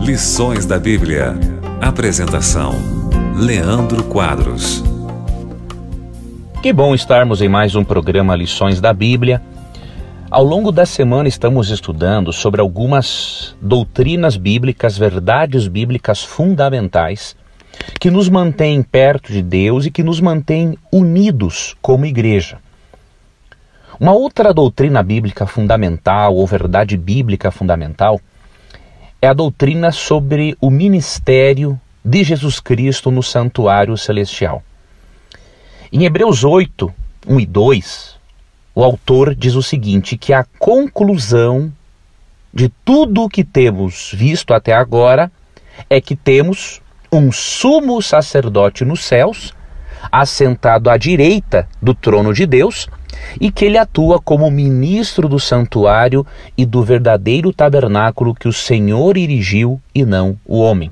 Lições da Bíblia. Apresentação: Leandro Quadros. Que bom estarmos em mais um programa Lições da Bíblia. Ao longo da semana estamos estudando sobre algumas doutrinas bíblicas, verdades bíblicas fundamentais que nos mantêm perto de Deus e que nos mantêm unidos como igreja. Uma outra doutrina bíblica fundamental ou verdade bíblica fundamental é a doutrina sobre o ministério de Jesus Cristo no santuário celestial. Em Hebreus 8, 1 e 2, o autor diz o seguinte, que a conclusão de tudo o que temos visto até agora é que temos um sumo sacerdote nos céus, assentado à direita do trono de Deus, e que ele atua como ministro do santuário e do verdadeiro tabernáculo que o Senhor erigiu e não o homem.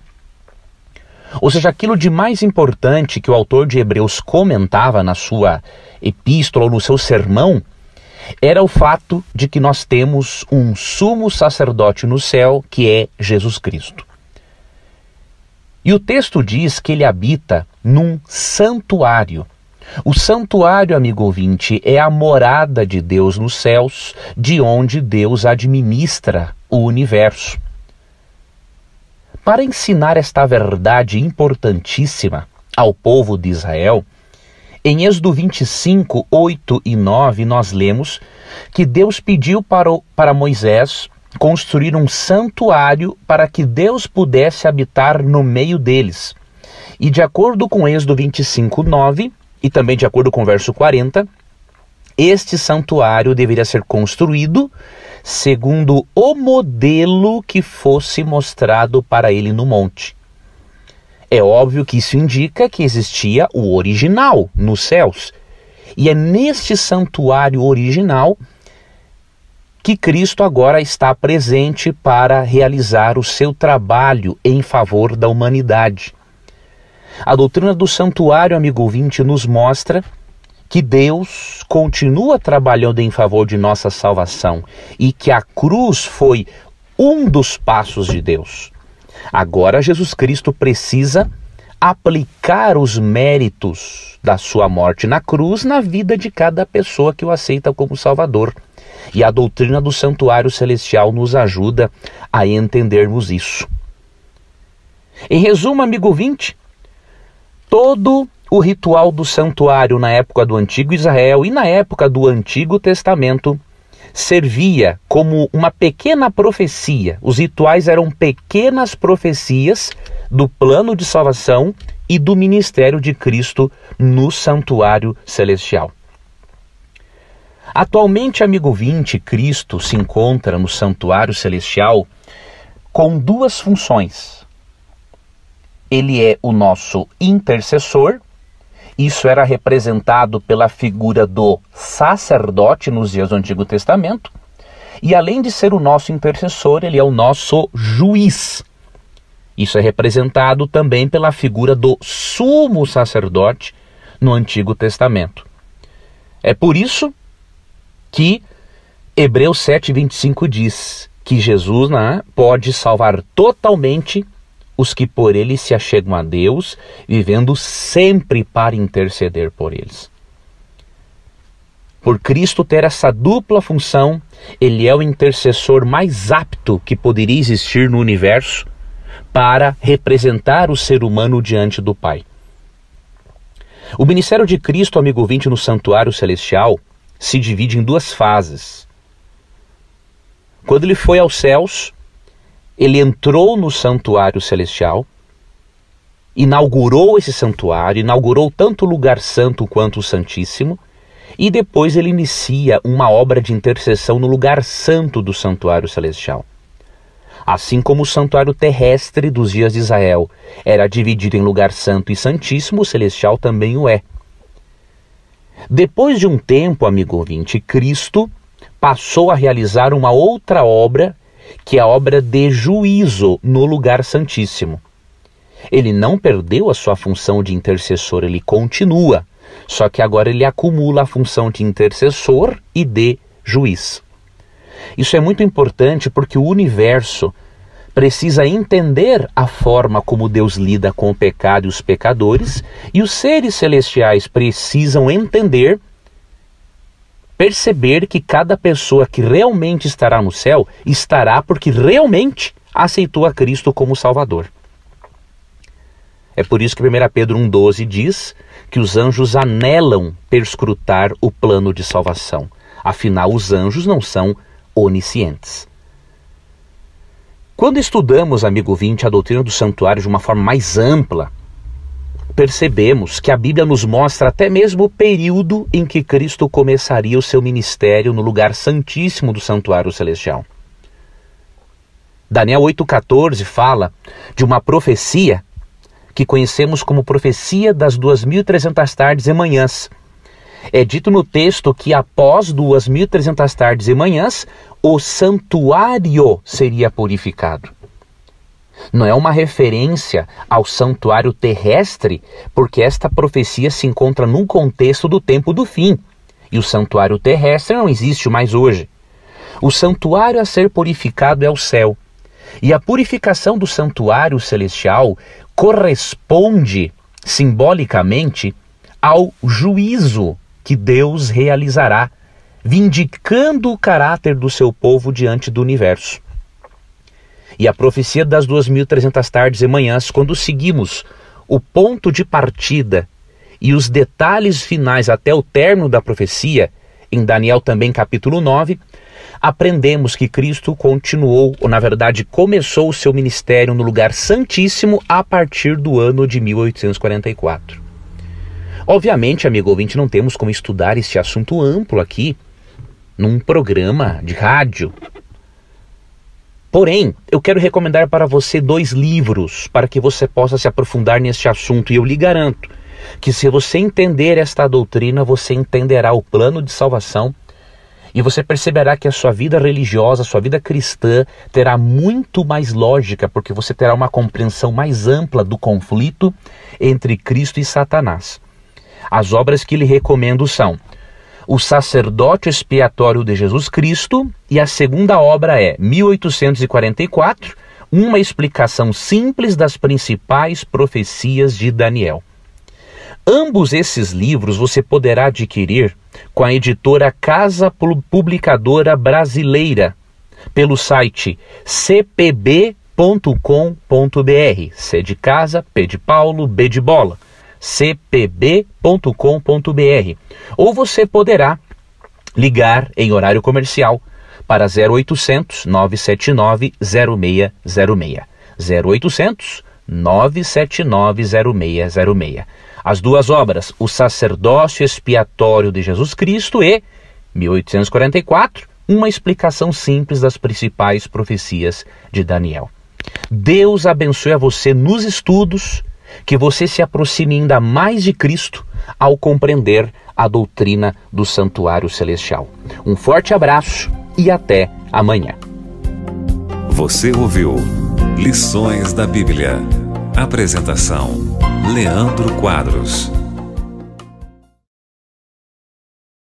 Ou seja, aquilo de mais importante que o autor de Hebreus comentava na sua epístola ou no seu sermão era o fato de que nós temos um sumo sacerdote no céu que é Jesus Cristo. E o texto diz que ele habita num santuário. O santuário, amigo ouvinte, é a morada de Deus nos céus, de onde Deus administra o universo. Para ensinar esta verdade importantíssima ao povo de Israel, em Êxodo 25, 8 e 9, nós lemos que Deus pediu para Moisés construir um santuário para que Deus pudesse habitar no meio deles. E de acordo com Êxodo 25, 9, e também de acordo com o verso 40, este santuário deveria ser construído segundo o modelo que fosse mostrado para ele no monte. É óbvio que isso indica que existia o original nos céus. E é neste santuário original que Cristo agora está presente para realizar o seu trabalho em favor da humanidade. A doutrina do santuário, amigo ouvinte, nos mostra que Deus continua trabalhando em favor de nossa salvação e que a cruz foi um dos passos de Deus. Agora Jesus Cristo precisa aplicar os méritos da sua morte na cruz na vida de cada pessoa que o aceita como Salvador. E a doutrina do santuário celestial nos ajuda a entendermos isso. Em resumo, amigo ouvinte, todo o ritual do santuário na época do Antigo Israel e na época do Antigo Testamento servia como uma pequena profecia. Os rituais eram pequenas profecias do plano de salvação e do ministério de Cristo no santuário celestial. Atualmente, amigo ouvinte, Cristo se encontra no santuário celestial com duas funções. Ele é o nosso intercessor. Isso era representado pela figura do sacerdote nos dias do Antigo Testamento. E além de ser o nosso intercessor, ele é o nosso juiz. Isso é representado também pela figura do sumo sacerdote no Antigo Testamento. É por isso que Hebreus 7:25 diz que Jesus pode salvar totalmente os que por ele se achegam a Deus, vivendo sempre para interceder por eles. Por Cristo ter essa dupla função, ele é o intercessor mais apto que poderia existir no universo para representar o ser humano diante do Pai. O ministério de Cristo, amigo ouvinte, no santuário celestial se divide em duas fases. Quando ele foi aos céus, ele entrou no santuário celestial, inaugurou esse santuário, inaugurou tanto o lugar santo quanto o santíssimo, e depois ele inicia uma obra de intercessão no lugar santo do santuário celestial. Assim como o santuário terrestre dos dias de Israel era dividido em lugar santo e santíssimo, o celestial também o é. Depois de um tempo, amigo ouvinte, Cristo passou a realizar uma outra obra, que é a obra de juízo no lugar santíssimo. Ele não perdeu a sua função de intercessor, ele continua, só que agora ele acumula a função de intercessor e de juiz. Isso é muito importante porque o universo precisa entender a forma como Deus lida com o pecado e os pecadores, e os seres celestiais precisam entender, perceber que cada pessoa que realmente estará no céu, estará porque realmente aceitou a Cristo como Salvador. É por isso que 1 Pedro 1,12 diz que os anjos anelam perscrutar o plano de salvação. Afinal, os anjos não são oniscientes. Quando estudamos, amigo ouvinte, a doutrina do santuário de uma forma mais ampla, percebemos que a Bíblia nos mostra até mesmo o período em que Cristo começaria o seu ministério no lugar santíssimo do santuário celestial. Daniel 8,14 fala de uma profecia que conhecemos como profecia das 2.300 tardes e manhãs. É dito no texto que após 2.300 tardes e manhãs, o santuário seria purificado. Não é uma referência ao santuário terrestre, porque esta profecia se encontra num contexto do tempo do fim, e o santuário terrestre não existe mais hoje. O santuário a ser purificado é o céu, e a purificação do santuário celestial corresponde simbolicamente ao juízo que Deus realizará, vindicando o caráter do seu povo diante do universo. E a profecia das 2.300 tardes e manhãs, quando seguimos o ponto de partida e os detalhes finais até o término da profecia, em Daniel também capítulo 9, aprendemos que Cristo continuou, ou na verdade começou o seu ministério no lugar santíssimo a partir do ano de 1844. Obviamente, amigo ouvinte, não temos como estudar este assunto amplo aqui, num programa de rádio. Porém, eu quero recomendar para você 2 livros para que você possa se aprofundar neste assunto. E eu lhe garanto que se você entender esta doutrina, você entenderá o plano de salvação e você perceberá que a sua vida religiosa, a sua vida cristã terá muito mais lógica, porque você terá uma compreensão mais ampla do conflito entre Cristo e Satanás. As obras que lhe recomendo são O Sacerdote Expiatório de Jesus Cristo, e a segunda obra é 1844, uma explicação simples das principais profecias de Daniel. Ambos esses livros você poderá adquirir com a editora Casa Publicadora Brasileira, pelo site cpb.com.br, C de casa, P de Paulo, B de bola, cpb.com.br. Ou você poderá ligar em horário comercial para 0800 979 0606. 0800 979 0606. As 2 obras, O Sacerdócio Expiatório de Jesus Cristo e 1844, uma explicação simples das principais profecias de Daniel. Deus abençoe a você nos estudos, que você se aproxime ainda mais de Cristo ao compreender a doutrina do santuário celestial. Um forte abraço e até amanhã. Você ouviu Lições da Bíblia. Apresentação: Leandro Quadros.